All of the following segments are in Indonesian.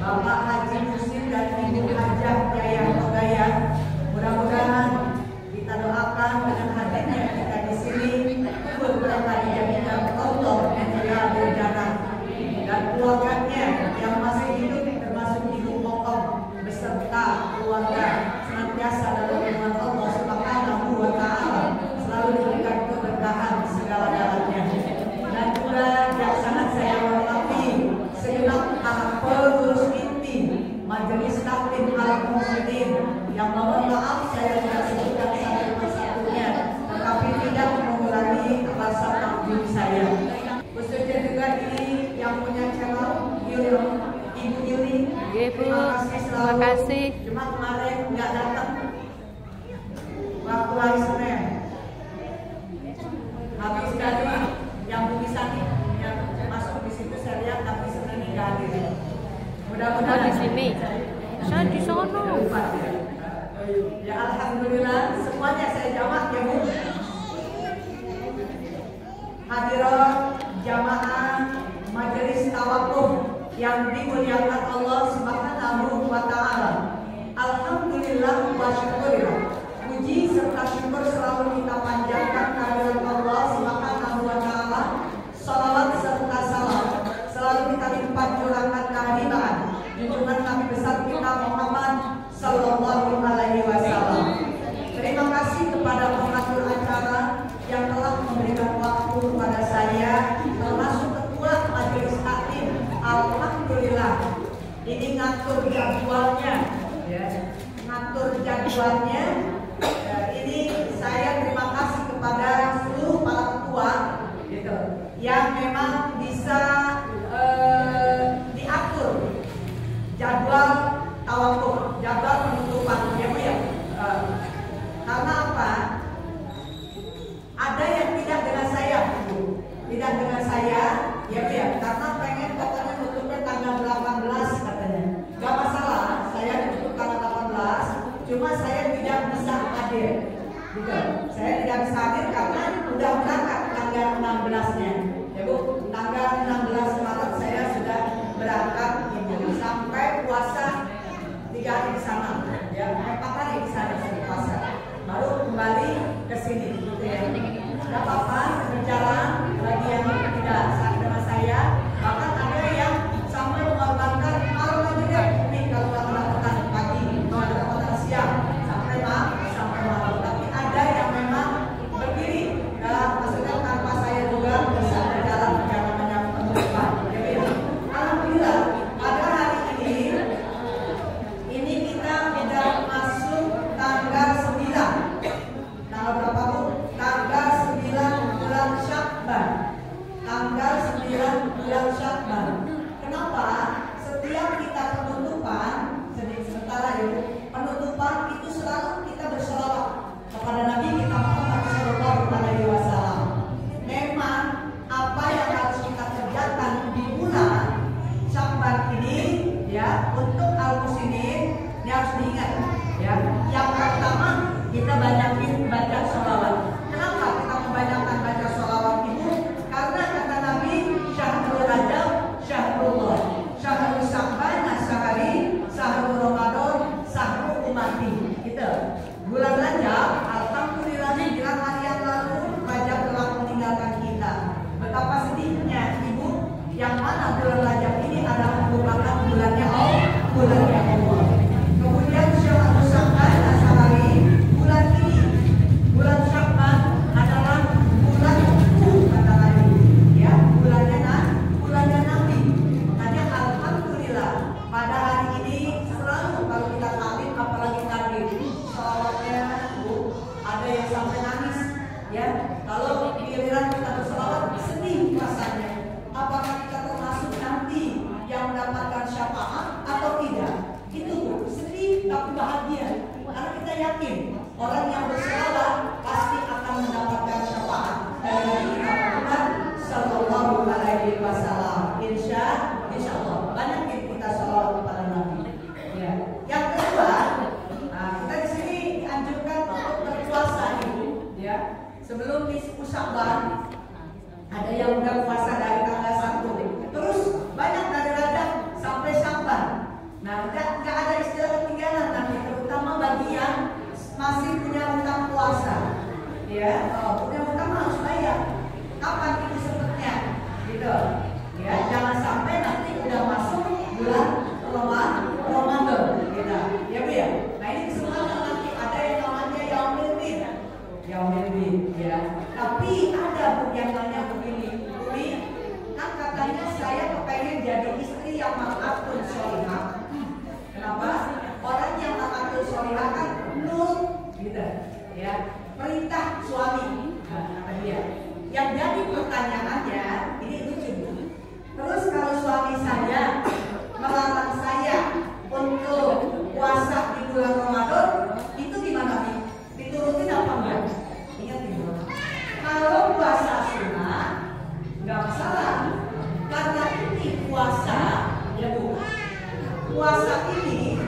Bapak Haji Muslim dan Ibu Hajah Jaya Togaya. Mudah-mudahan kita doakan dengan hadirnya kita di sini beberapa dijadikan contoh dan juga berjalan, dan keluarganya yang masih hidup termasuk Ibu Kokom beserta keluarga senantiasa dalam lindungan Allah Subhanahu wa Ta'ala, selalu diberikan keberkahan segala-galanya. Dan juga yang sangat saya hormati segenap para pengurus inti Majelis Taklim Al-Muslimin yang mohon maaf saya tidak sebutkan satu persatunya, tetapi tidak mengurangi rasa takjub saya. Khususnya juga ini yang punya channel Ibu Yuli. Terima kasih selalu. Terima kasih. Cuma kemarin nggak datang waktu hari Senin. Habis tadi yang Bu Misani yang masuk di situ saya lihat, tapi Senin nggak hadir. Mudah-mudahan di sini. Saya di sana. Ya alhamdulillah semuanya saya jawab ya Bu. Hadirat jamaah Majelis Tawakuf yang dimuliakan Allah Subhanahu wa Ta'ala. Alhamdulillah wa syukurillah. Puji serta syukur selalu kita panjatkan kehadirat Allah Subhanahu wa Ta'ala. Salawat serta salam selalu kita limpah curahkan kehadiran junjungan Nabi besar kita Muhammad Sallallahu Alaihi Wasallam. Terima kasih kepada pengatur acara yang telah memberikan waktu kepada saya, termasuk Ketua Majelis Taklim. Alhamdulillah, ini ngatur jadwalnya, ya, ngatur jadwalnya. Ini saya terima kasih kepada seluruh para ketua, gitu, yang memang bisa diatur jadwal tawakuf, jadwal penutupan, ya Bu ya. Karena apa? Ada yang tidak dengan saya, Bu. Tidak dengan saya, ya Bu ya. Karena pengen katanya tutupnya tanggal 18 katanya. Gak masalah, saya ditutup tanggal 18. Cuma saya tidak bisa hadir. Gitu. Saya tidak bisa hadir karena udah berangkat tanggal 16-nya. Ya Bu, tanggal 16 Maret saya sudah berangkat sampai puasa 3 hari di sana, ya 4 hari di sana saya puasa, baru kembali ke sini, gitu ya. Tidak apa-apa, berjalan bagi yang tidak sama saya, bahkan ada yang sampai mengorbankan malam lagi deh, ini kalau nggak mendapatkan pagi, kalau mendapatkan siang, sampai malam. Tapi ada yang memang berdiri, maksudnya tanpa saya juga bisa berjalan perjalanan penutupan, ya. Alhamdulillah. Pada hari ini kita sudah masuk tanggal 9. Tanggal berapa Bu? Tanggal 9 bulan Syakban. Tanggal 9 bulan Syakban. Kenapa? Setiap kita penutupan, sementara ya, penutupan itu selalu kita berselawat kepada Nabi kita Muhammad Sallallahu Alaihi Wasallam. Memang apa yang harus kita kerjakan di bulan Syakban ini, ya, untuk al-muslimin ini harus diingat, ya. Yang pertama kita banyakin baca sholawat. Kenapa kita membanyakan baca sholawat itu? Karena kata Nabi, syahrul Rajab syahrullah, syahrul Syakban syahri, syahrul Ramadan syahrul umati. Gitu. Bulan Rajab, alhamdulillah bila hari yang lalu Rajab telah meninggalkan kita. Betapa sedihnya Ibu, yang mana bulan Rajab ini adalah merupakan bulannya Allah, bulannya Allah. Kemudian syahrul Syakban syahri, bulan ini ya, perintah suami. Kata dia. Yang jadi pertanyaannya, ini lucu. Terus kalau suami saya melarang saya untuk puasa di bulan Ramadan, itu gimana nih? Diturutin apa enggak? Ingat nih, kalau puasa sunnah nggak masalah, karena ini puasa, ya Bu. Puasa ini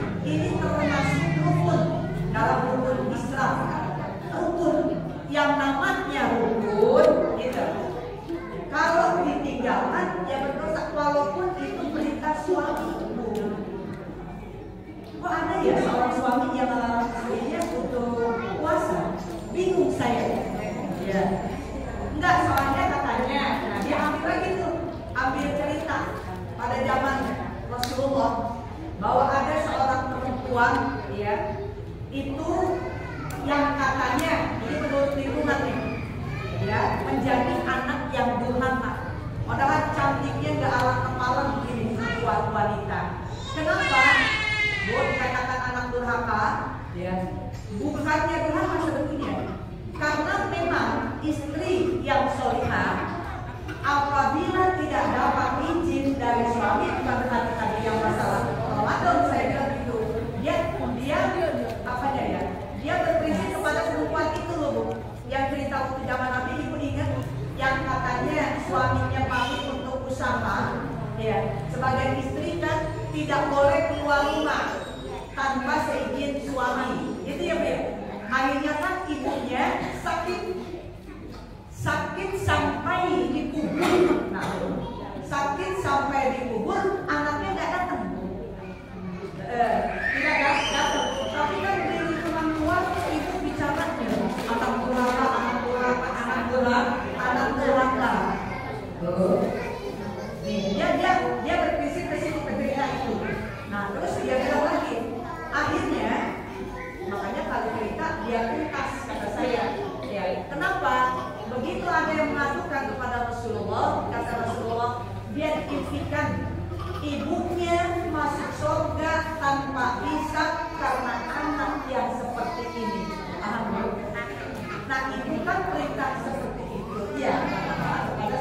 termasuk rukun dalam rukun Islam. Rukun yang namanya rukun, gitu. Kalau ditinggalkan, ya berdosa walaupun itu perintah suami. Kok ada ya seorang suami yang melarang istrinya untuk puasa? Bingung saya. Ya. Enggak, soalnya katanya, nah dia ambil lagi tuh, ambil cerita pada zaman Rasulullah bahwa ada seorang perempuan, ya, itu yang katanya, ini menurut lingkungan nih, ya, menjadi anak yang durhaka. Padahal cantiknya nggak alang kepala begini buat wanita. Kenapa? Bu, dikatakan anak durhaka, ya, bukannya durhaka sebetulnya, karena memang istri yang solihah apabila tidak dapat izin dari suami, bukan berarti tadi yang masalah Ramadan saya bilang gitu, dia apanya ya, dia berprinsip kepada perempuan itu loh Bu, yang cerita waktu zaman Nabi, ibu ingat yang katanya suaminya pamit untuk usaha, ya, sebagai istri kan tidak boleh keluar rumah tanpa seizin suami, itu ya Bu ya. Akhirnya kan ibunya sakit sampai dikubur. Nah, sakit sampai dikubur, anaknya nggak datang. Tidak datang. Tapi kan di lingkungan keluarga ibu bicara anak durhaka. Dia berprinsip ke situ ketika itu. Nah, terus dia bilang lagi, akhirnya makanya kalau cerita dia tuntas kata saya. Ya, kenapa? Begitu ada yang mengadukan kepada Rasulullah, kata Rasulullah, dia diimpikan ibunya masuk surga tanpa hisab karena anak yang seperti ini. Nah, ibu kan perintah seperti itu, ya, kepada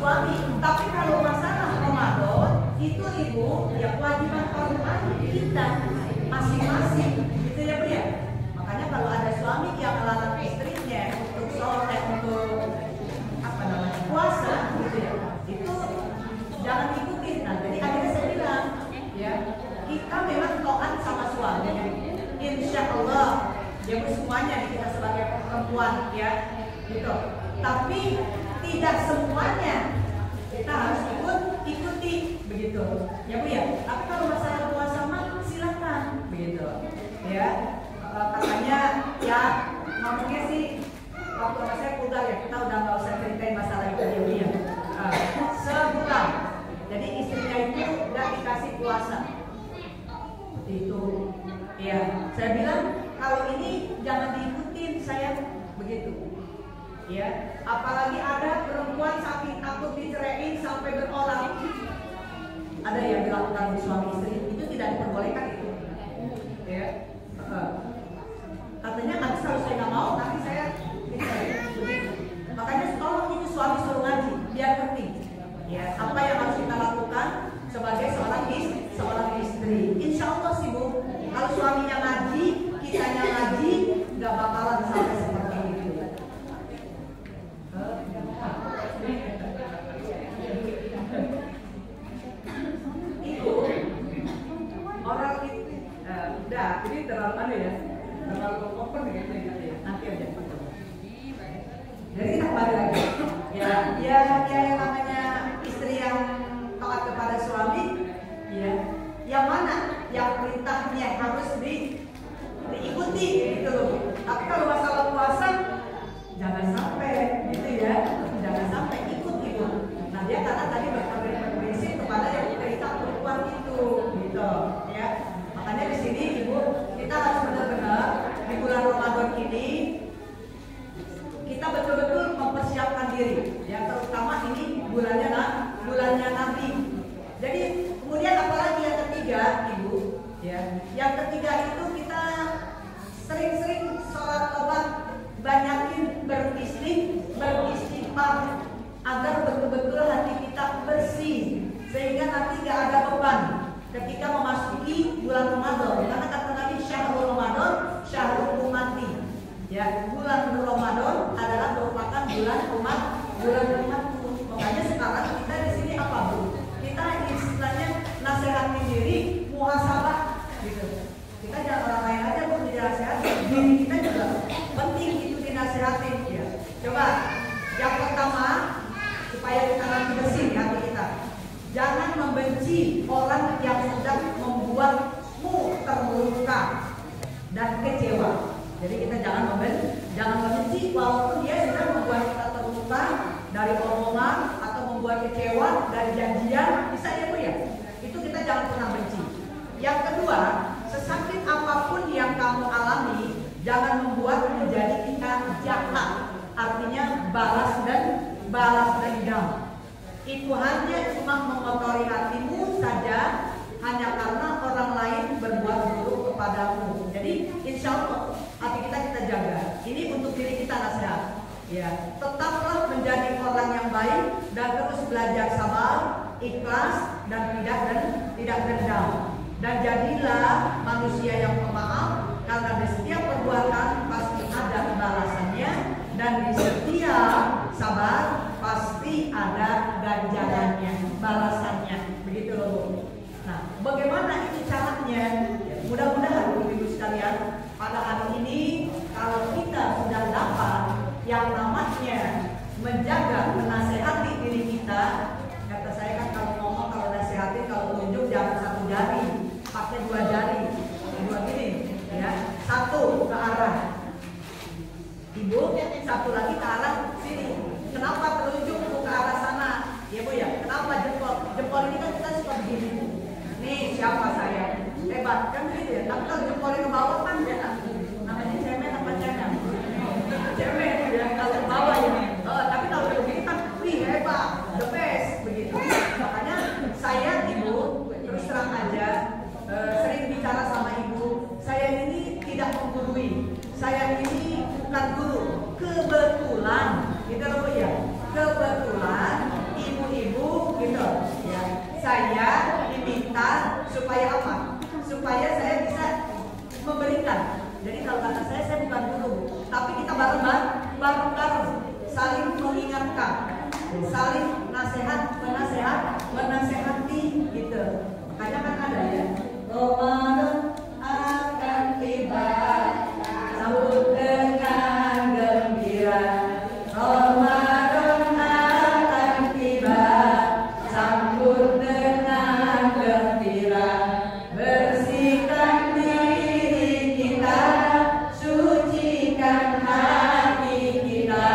suami. Tapi kalau masalah Ramadan, itu ibu, ya kewajiban kewajiban kita masing-masing, gitu ya Bu ya. Makanya kalau ada suami yang melarang istrinya untuk sholat, untuk puasa, gitu ya, itu jangan ikutin. Nah, jadi akhirnya saya bilang, ya, kita memang taat sama suami, insya Allah, ya semuanya kita sebagai perempuan, ya, gitu. Tapi tidak semuanya kita harus ikuti, begitu, ya Bu ya. Tapi kalau masalah puasa mah silakan, begitu, ya. Katanya, ya, ngomongnya sih waktu saya kuliah ya, kita udah nggak usah ceritain masalah itu ya Bu ya. Sebulan, jadi istrinya itu udah dikasih puasa, itu, ya. Saya bilang kalau ini jangan diikutin, saya begitu. Ya, apalagi ada perempuan saking takut diceraiin sampai berorang. Ada yang dilakukan suami istri, itu tidak diperbolehkan itu. Ya, katanya nanti kalau saya nggak mau, nanti saya begitu. Makanya tolong itu suami suruh ngaji, biar ngerti. Ya, apa yang harus kita lakukan sebagai seorang istri. Insya Allah sih Bu, kalau suaminya ngaji, kitanya ngaji, nggak bakalan sampai seperti itu. Itu orang itu udah, ini terlalu aneh ya, terlalu open gitu ya. Nanti aja. Jadi kita kembali lagi. Ya yang namanya istri yang taat kepada suami, ya, yang mana yang perintahnya harus diikuti gitu. Tapi kalau masalah puasa jangan sampai gitu ya, jangan sampai ikut. Nah dia karena tadi berprinsip kepada yang perintah perempuan itu, gitu ya. Makanya di sini Ibu, kita harus benar-benar di bulan Ramadan ini kita betul-betul mempersiapkan diri, ya, terutama ini bulannya Nabi. Jadi kemudian apalagi yang ketiga Ibu, ya, yang ketiga itu kita sering-sering sholat tobat ketika memasuki bulan Ramadan. Karena kata Nabi Syahrul Ramadan, Syahrul Ummati. Ya, bulan Ramadan adalah merupakan bulan umatku. Makanya sekarang kita di sini apa, Bu? Kita istilahnya nasihatin diri, muhasabah gitu. Kita jangan orang lain aja Bu dinasihatin, diri kita juga penting itu dinasihatin ya. Coba yang pertama supaya kita nanti bersih hati kita. Jangan membenci orang yang sudah membuatmu terluka dan kecewa. Jadi kita jangan membenci walaupun dia sudah membuat kita terluka dari omongan atau membuat kecewa dari janjian, bisa ya Bu ya. Itu kita jangan pernah benci. Yang kedua, sesakit apapun yang kamu alami, jangan membuat menjadi kita jahat. Artinya balas dendam. Itu hanya cuma mengotori hatimu saja, hanya karena orang lain berbuat buruk kepadamu. Jadi insya Allah hati kita jaga. Ini untuk diri kita nasihat. Ya, tetaplah menjadi orang yang baik dan terus belajar sabar, ikhlas dan tidak dendam. Dan jadilah manusia yang pemaaf, karena di setiap perbuatan pasti ada balasannya, dan di setiap sabar pasti ada ganjarannya, balasannya. Begitu loh Bu. Nah, bagaimana itu caranya? Mudah-mudahan Ibu sekalian, pada hari ini kalau kita sudah dapat yang namanya menjaga, menasehati diri kita. Kata saya kan kalau ngomong, kalau nasehati, kalau tunjuk jangan satu jari, pakai dua jari, dua gini, ya. Satu ke arah Ibu, satu lagi ke arah sini. Kenapa telunjuk ke arah sana? Ya Bu ya. Kenapa jempol ini kan kita suka begini. Nih siapa saya? Hebat kan gitu ya. Tapi kalau jempolnya ke bawah kan ya, namanya cemen apa cemen? Cemen ya kalau ke bawah ya. Tapi kalau begini kan, wih hebat, the best begitu. Makanya saya Ibu terus terang aja sering bicara sama Ibu. Saya ini tidak menggurui. Saya ini bukan guru. Kebetulan, gitu loh Bu ya. Kebetulan ibu-ibu gitu ya. Saya diminta supaya apa? Supaya saya bisa memberikan. Jadi kalau kata saya bukan guru, tapi kita bareng-bareng saling mengingatkan, saling menasehati gitu. Makanya kan ada ya, Ramadan akan tiba, sambut dengan gembira. Ramadan akan tiba, sambut dengan gembira. Bersihkan diri kita, sucikan hati kita,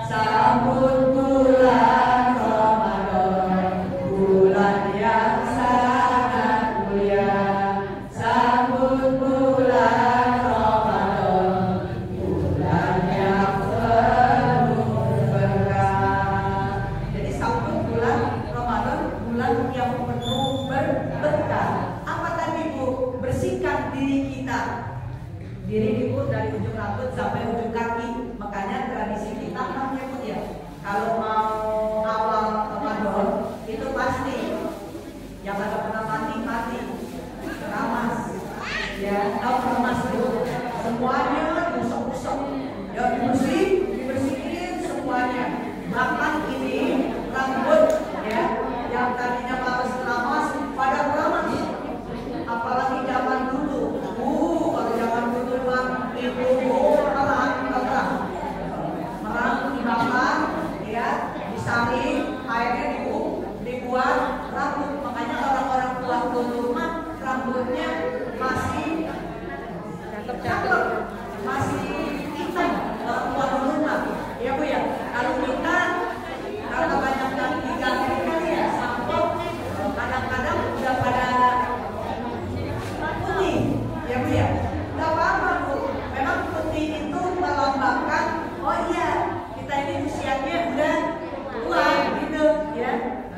sambut bulan Ramadan, bulan yang sangat mulia. Sambut bulan Ramadan, bulan yang penuh berkah. Jadi sambut bulan Ramadan, bulan yang penuh berkah. Apa tadi Bu? Bersihkan diri kita. Diri Ibu dari ujung rambut sampai ujung kaki. Makanya tradisi kita kan ya Bu ya. Kalau mau awal Ramadan itu pasti yang ada pernah mati keramas. Ya, tahu keramas Bu. Semuanya busuk-busuk. Ya dibersihin semuanya. Bahkan ini rambut ya yang tadinya males keramas pada keramas. Apalagi zaman dulu. Kalau zaman dulu Pak, itu merang dibakar, ya, disaring, airnya dibuat rambut. Makanya orang-orang tua dulu mah rambutnya masih cakep, masih hitam. Orang tua dulu mah, ya Bu ya. Kalau kita karena banyak yang diganti kan ya, sampo kadang-kadang udah pada putih, ya Bu ya. Gak apa-apa Bu, memang putih itu melambangkan, oh iya kita ini usianya udah tua gitu ya,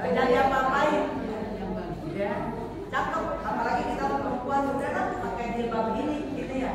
jadi apa-apain ya, cakep. Apalagi kita perempuan udah kan pakai jilbab begini gitu ya,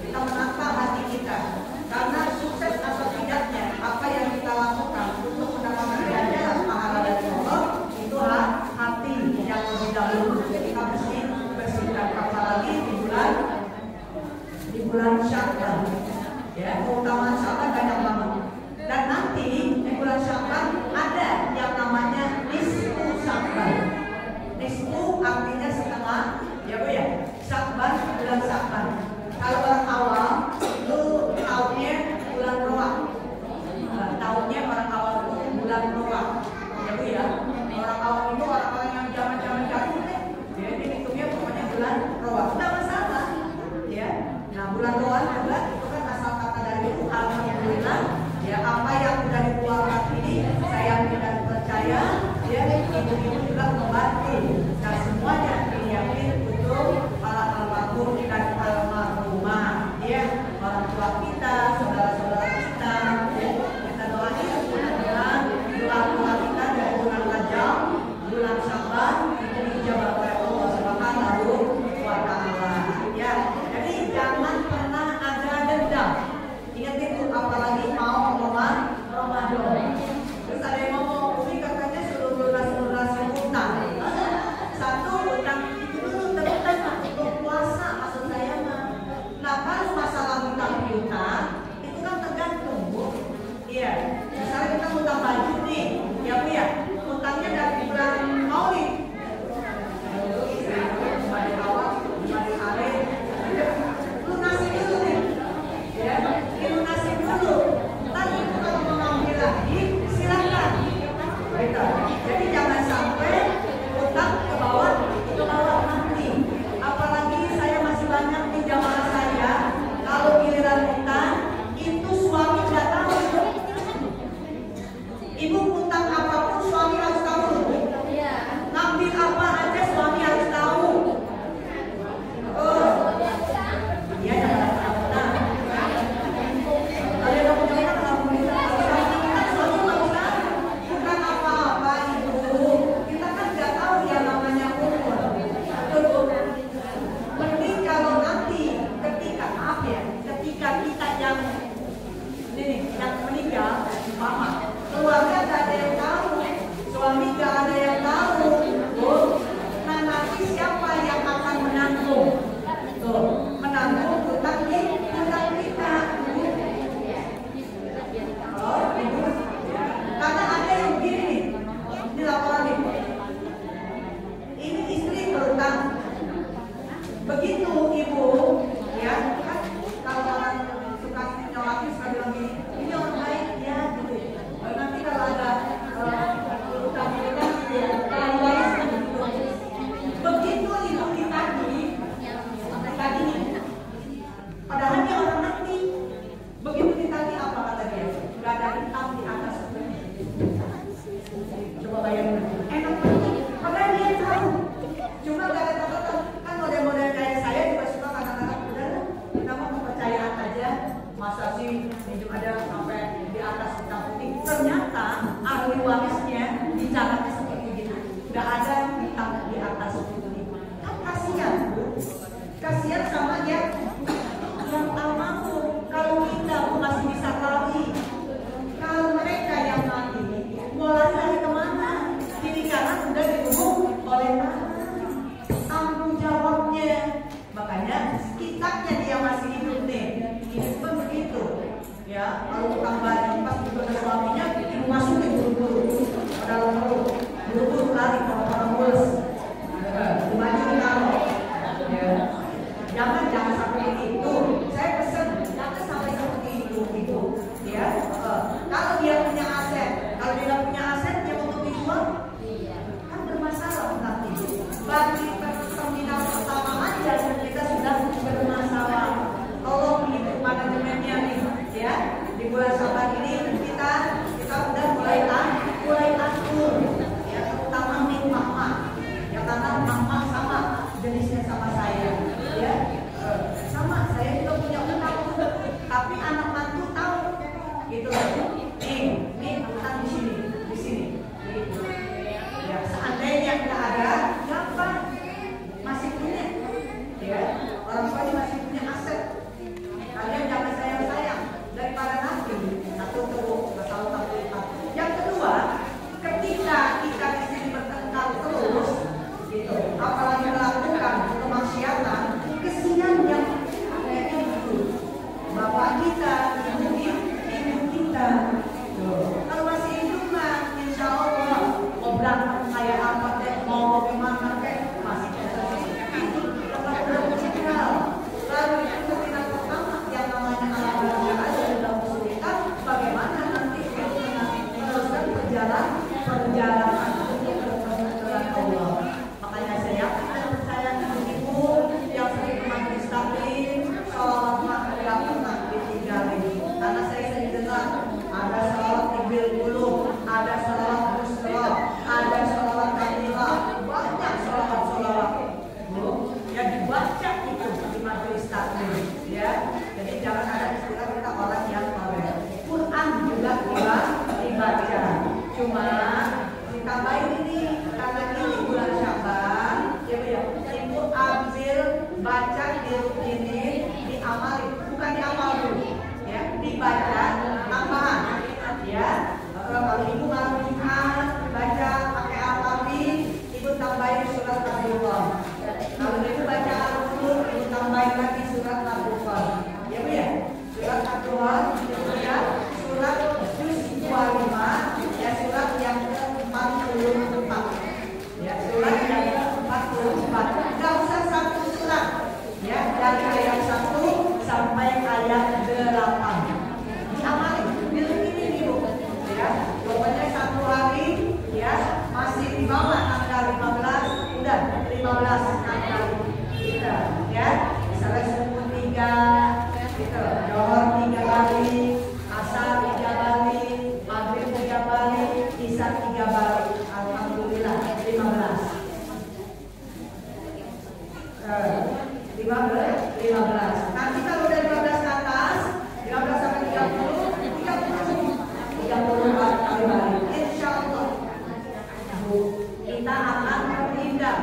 kita menata hati kita. Karena sukses atau tidaknya apa yang kita lakukan untuk mendapatkan ganjaran pahala dari Allah itu hati yang lebih dahulu kita mesti bersihkan. Apalagi di bulan Sya'ban, ya, keutamaan Sya'ban banyak banget. Dan nanti di bulan Sya'ban ada yang namanya nisfu Sya'ban. Nisfu artinya setengah, ya Bu ya. Sya'ban, bulan Sya'ban. Kalau orang awam itu tahunnya bulan Roah. Tahunnya orang awam itu bulan Roah, ya Bu ya. Orang awam itu orang-orang yang zaman-zaman jatuh deh. Jadi hitungnya pokoknya bulan Roah. Tidak masalah, ya. Nah, bulan Roah juga itu kan asal kata dari itu alhamdulillah, ya, apa yang sudah dikeluarkan ini saya tidak percaya, ya, ibu-ibu juga membantu. Nah, semuanya diyakin betul para almarhum dan almarhumah, ya, orang tua kita, saudara-saudara kita, ya, kita doain mudah-mudahan doa kita dari bulan Rajab, bulan Sya'ban itu dijawab oleh Allah Subhanahu wa Ta'ala, ya. Jadi jangan pernah ada dendam. Ingat itu, apalagi mau Ramadan. Terus ada yang ngomong, ini katanya suruh lunas-lunasin utang. Satu, utang itu dulu terutama untuk puasa, maksud saya mah. Nah, kalau masalah utang piutang itu kan tergantung, Bu. Iya, misalnya kita utang baju nih, ya Bu ya, utangnya dari bulan Maulid. Dari awal, dari akhir, lunasin dulu nih, ya, lunasin dulu. Tadi itu kalau mau ngambil lagi, silakan. Gitu. Jadi jangan sampai utang ke bawah nanti. Apalagi saya masih banyak di jamaah saya, kalau giliran utang itu suami tidak tahu. Ibu utang apapun suami harus tahu. Ngambil apa aja suami harus tahu. Oh, iya, jangan utang. Kalau yang punya utang kalau bisa, kita suami nggak usah. Bukan apa-apa ibu. Kita kan nggak tahu yang namanya umur. Betul. Mending kalau nanti ketika maaf ya, ketika kita yang meninggal, mama, keluarga gak ada yang tahu, suami gak ada yang tahu, Bu. Nah, nanti siapa yang akan menanggung? Tuh, menanggung utang kita. Oh, ibu. Karena ada yang begini nih, ini laporan nih. Ini istri berutang. Begitu ibu, ya, kan kalau orang suka nyolaki suka bilang gini, ini orang baik ya, gitu. Nanti kalau ada utang kita, ya, kalau baik gitu. Begitu ibu ditagih, padahal dia orang nanti. Begitu ditagih apa kata dia? Gak ada hitam di atas. Coba bayangin, enak banget. Padahal dia tahu. Cuma gak ada tahu. Kan model-model kayak saya juga suka kadang-kadang udah, kita mau kepercayaan aja. Masa sih minjem ada sampai di atas hitam putih? Ternyata ahli warisnya bicaranya seperti gitu. Gak ada hitam di atas putih. Kan kasihan, Bu. Kasihan sama dia yang almarhum. Kalau kita masih bisa lari. Kalau mereka yang mati, mau lari kemana? Kiri kanan udah dibunuh oleh tanah. Tanggung jawabnya. Makanya kitabnya dia masih hidup nih. Ini pun begitu. Ya, kalau utang balik pas juga ke suaminya, itu masukin buru-buru. Padahal buru-buru lari kalau orang Jadi jangan ada istilah kita orang yang bawel. Quran juga dibaca. Cuma ditambahin ini karena ini bulan Syaban, ya Bu ya. Ibu ambil baca dirutinin, diamali, bukan diamal dulu, ya, dibaca tambahan, ya. Kalau ibu malam Jumat baca pakai Al-Fatihah, ibu tambahin surat Al-Baqarah. Kalau ibu baca Al-Qur'an, ibu tambahin lagi surat Al-Baqarah. Ya Bu ya. Surat Al-Qur'an, ya, surat juz 25, ya, surat yang ke-44. Ya, surat yang ke-44. Enggak usah satu surat. Ya, dari ayat 1 sampai ayat 8. Diamali, ini Ibu. Ya, pokoknya satu hari, ya, masih di bawah tanggal 15, udah 15 tanggal kita, ya. Misalnya subuh 3, gitu, Zuhur 3 kali, Asar 3 kali, Maghrib 3 kali, Isya 3 kali. Alhamdulillah 15. 15. Nanti kalau udah 15 ke atas, 15 sampai 30 kali balik. Insya Allah, Bu, kita akan berpindah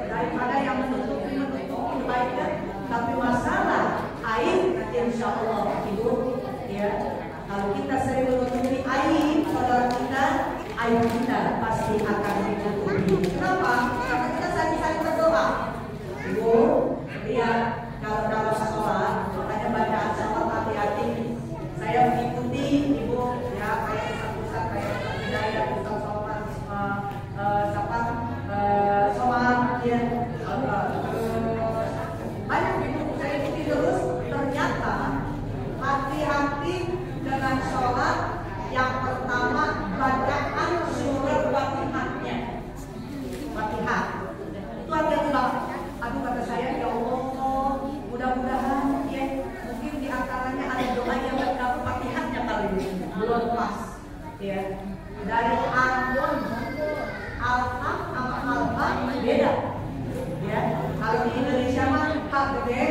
daripada yang menutupi kebaikan. Tapi masalah air, insya Allah, Ibu, ya, kalau kita sering menutupi air, saudara kita, air kita pasti akan ditutupi. Kenapa? Karena kita sering berdoa. Ibu, lihat kalau sekolah, makanya bacaan sholat hati-hati. Saya mengikuti Ibu, ya, kayak pusat-pusat kayak Hidayah, pusat sholat, sholat, ya, banyak Ibu saya ikuti terus. Ternyata hati-hati dengan sholat. Yang pertama bacaan surat Fatihahnya. Fatihah itu hati-hati banget. Aduh, kata saya, ya Allah, mudah-mudahan ya, mungkin di antaranya ada doa yang berbau Fatihahnya kali ini belum pas, ya. Dari Al-Qur'an, Al-Haq sama Al-Haq beda, ya. Kalau di Indonesia mah hak gede,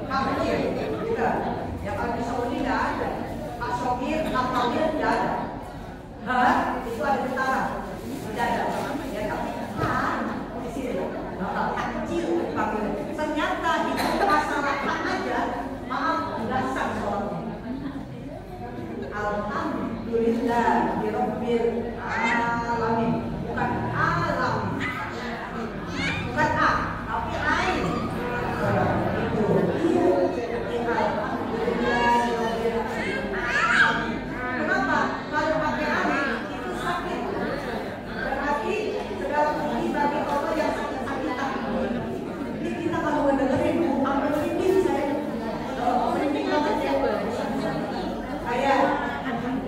hak kecil, gitu. Ya kalau di Saudi nggak ada, hak sogir, hak kabir nggak ada. Hak itu ada di tangan, tidak ada, ya. Tapi hak di sini, hak kecil dipanggil. Ternyata itu masalah hak aja, maaf, nggak sah sholatnya. Alhamdulillah Rabbil alamin, bukan alamin, bukan a, tapi ain. Itu alhamdulillah Rabbil alamin. Kenapa? Kalau pakai ain itu sakit. Berarti segala puji bagi Allah yang sakit-sakitan. Ini kita kalau mendengarin ambil ini saya, merinding banget ya. Kayak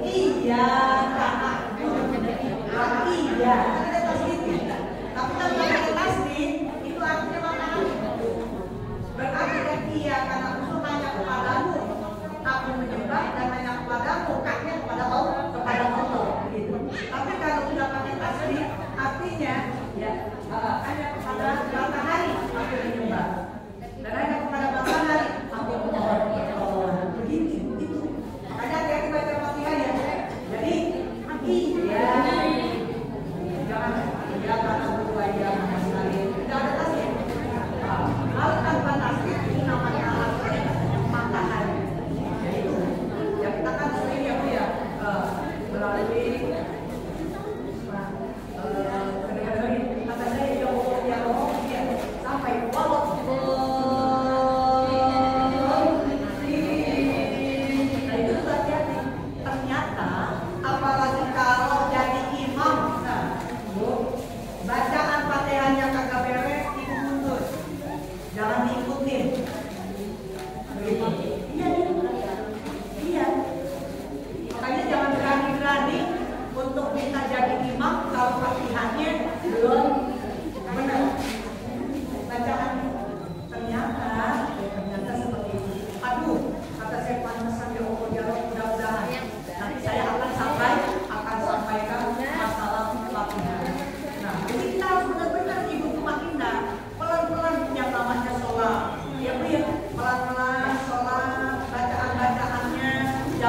iya, karena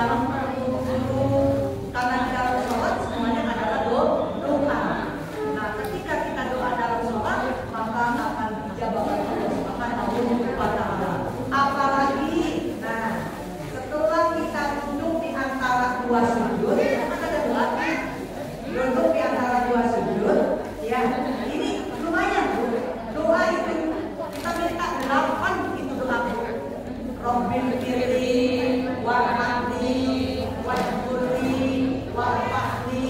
yang berburu-buru karena di dalam sholat semuanya adalah doa. Nah, ketika kita doa dalam sholat maka akan dijawab oleh Allah Subhanahu wa Ta'ala. Apalagi, nah setelah kita duduk di antara dua sujud, kan ada doa, duduk di antara dua sujud, ya ini lumayan. Doa itu kita minta 8 itu doa. Rabbil firli warhamni wajburni warfa'ni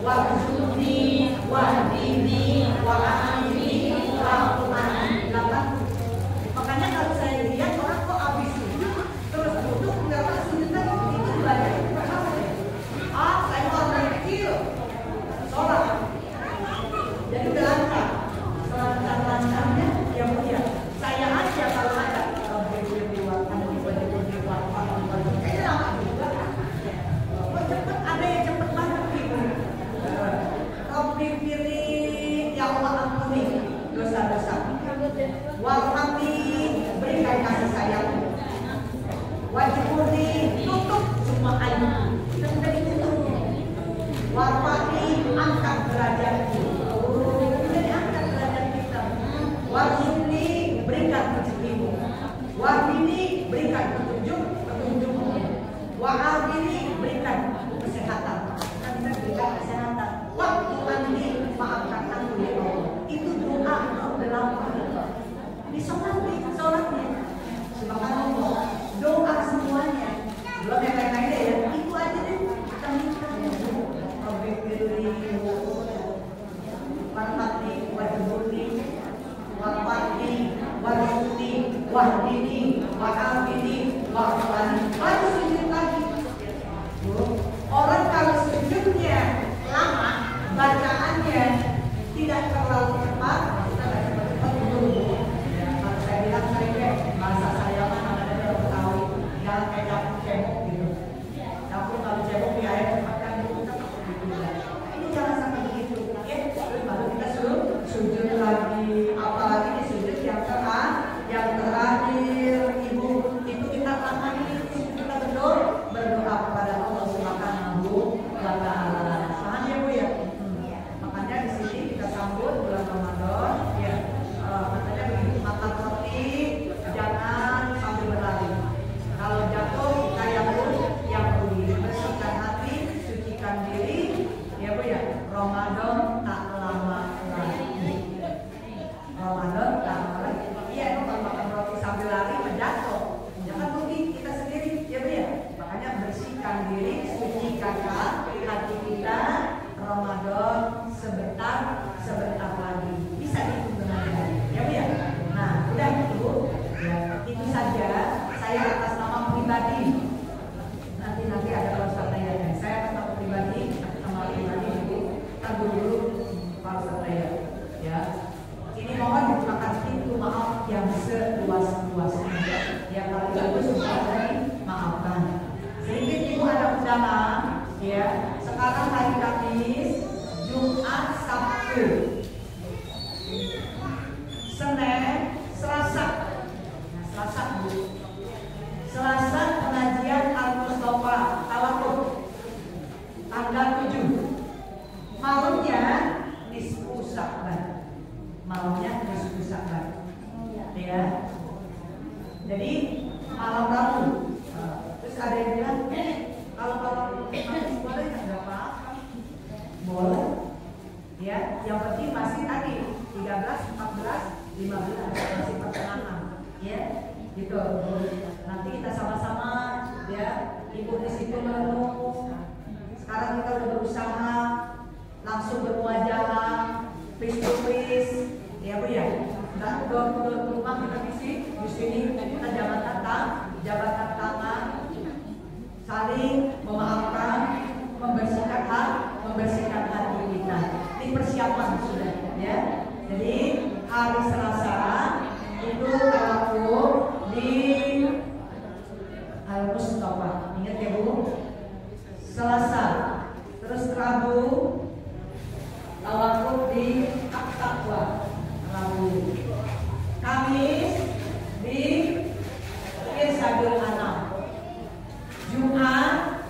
warzuqni wahdini wa'afini wa'afani. Makanya kalau saya lihat orang kok habis sujud terus duduk nggak langsung kita itu belajar pertama. Saya mau kecil sholat jadi udah lancar. Lancarnya ya mulia. Saya aja kalau ada kayaknya lama juga. Cepet, ada yang cepet banget gitu. Rabbi pilih ya Allah ampuni dosa-dosa. Warhamni berikan kasih sayang. Wajibuni tutup semua aib. Sudah ditutup. Warfa'ni angkat derajatku. Warzuqni berikan rezekimu. Wahdini berikan petunjukmu. Wa'afini berikan kesehatan. Kita berikan kesehatan. Wa'afini maafkan aku ya Allah. Itu doa dalam di sholatnya. Subhanallah. Doa semuanya. Belum yang lain-lainnya ya. Itu aja deh. Kita minta ya. Rabbi firli warhamni wajburni warfa'ni warzuqni wahdini wa'afini wa'afani. Baru sujud lagi. Orang kalau sujudnya lama, bacaannya tidak terlalu cepat, kita nggak cepat-cepat dulu. Kalau saya bilang sering deh, bahasa saya mana ada yang Betawi, jangan kayak dapur cebok gitu. Dapur kalau cebok di air cepatkan dulu, kita takut gitu. Ini jangan sampai begitu, ya. Terus baru kita sujud lagi. Apalagi di sujud yang terakhir, ibu itu kita lakukan kita berdoa kepada Allah Subhanahu wa Ta'ala. Paham ya Bu ya? Makanya di sini kita sambut bulan Ramadan, ya. Katanya begitu, makan roti jangan sambil berlari. Kalau jatuh kita yang rugi. Bersihkan hati, sucikan diri, ya Bu ya. Ramadan tak lama lagi. Ramadan tak lama lagi. Iya, kalau makan roti sambil lari menjatuh, jangan rugi kita sendiri, ya Bu ya. Makanya bersihkan diri, sucikan hati kita. Ramadan sebentar lagi. Bisa dihitung dengan baik, ya Bu ya. Nah, udah itu, ya, itu saja. Saya atas nama pribadi. Nanti ada Pak ya. Saya atas nama pribadi, Ibu. Tunggu dulu Pak ya. Ini mohon dimakan pintu maaf yang seluas-luasnya. Ya kalau itu susah maafkan. Sedikit Ibu ada undangan, ya. Sekarang hari Kamis, Jumat, Sabtu, Senin, Selasa. Nah, Selasa Bu. Selasa pengajian Al-Mustafa Tawakuf tanggal 7. Malamnya nisfu Sya'ban. Ya. Jadi malam Rabu. Terus ada yang bilang, kalau boleh nggak apa-apa. Boleh. Ya, yang penting masih tadi 13, 14, 15 masih pertengahan. Ya, gitu. Nanti kita sama-sama, ya. Ibu di situ merenung. Sekarang kita udah berusaha langsung bermuajah, face to face, ya Bu ya. Dan door rumah kita di sini kita jabatan tangan, saling memaafkan, membersihkan hati kita. Ini persiapan sudah, ya. Jadi hari Selasa itu tawakuf di Al-Mustafa. Ingat ya Bu. Selasa, terus Rabu tawakuf di At-Taqwa. Rabu, Kamis di Irsadul Anam, Jumat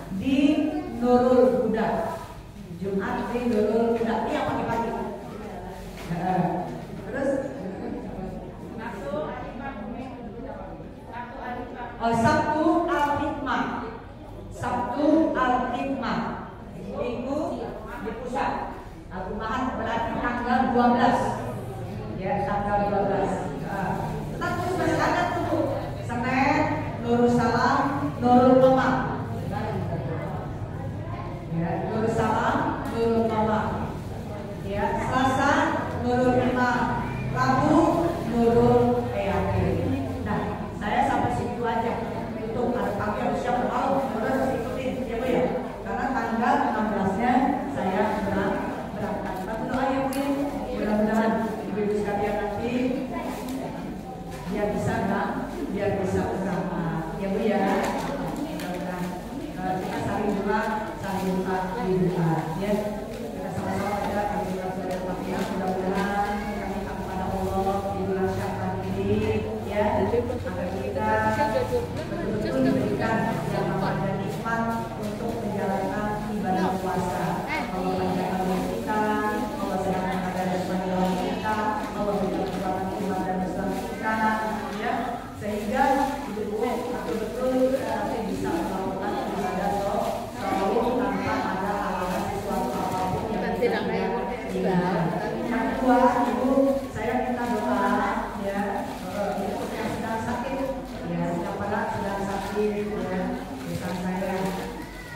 ya, besan saya.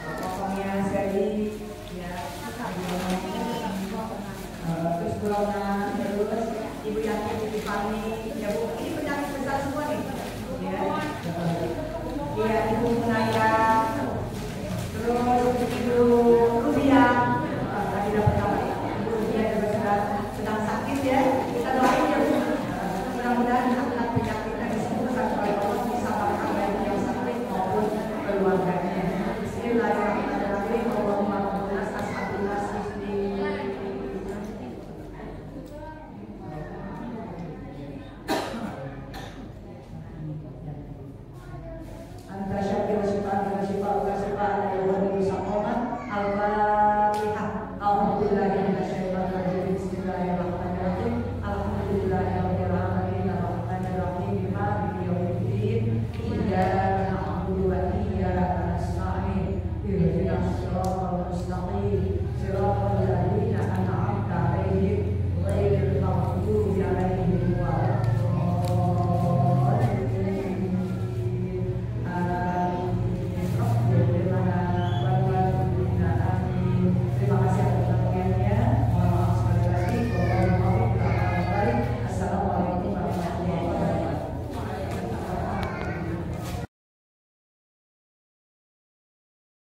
Pokoknya jadi ya, terus corona, terus Ibu Yati, Ibu Fani, ya Bu, ini penyakit besar semua nih. Ya, Ibu Munaya.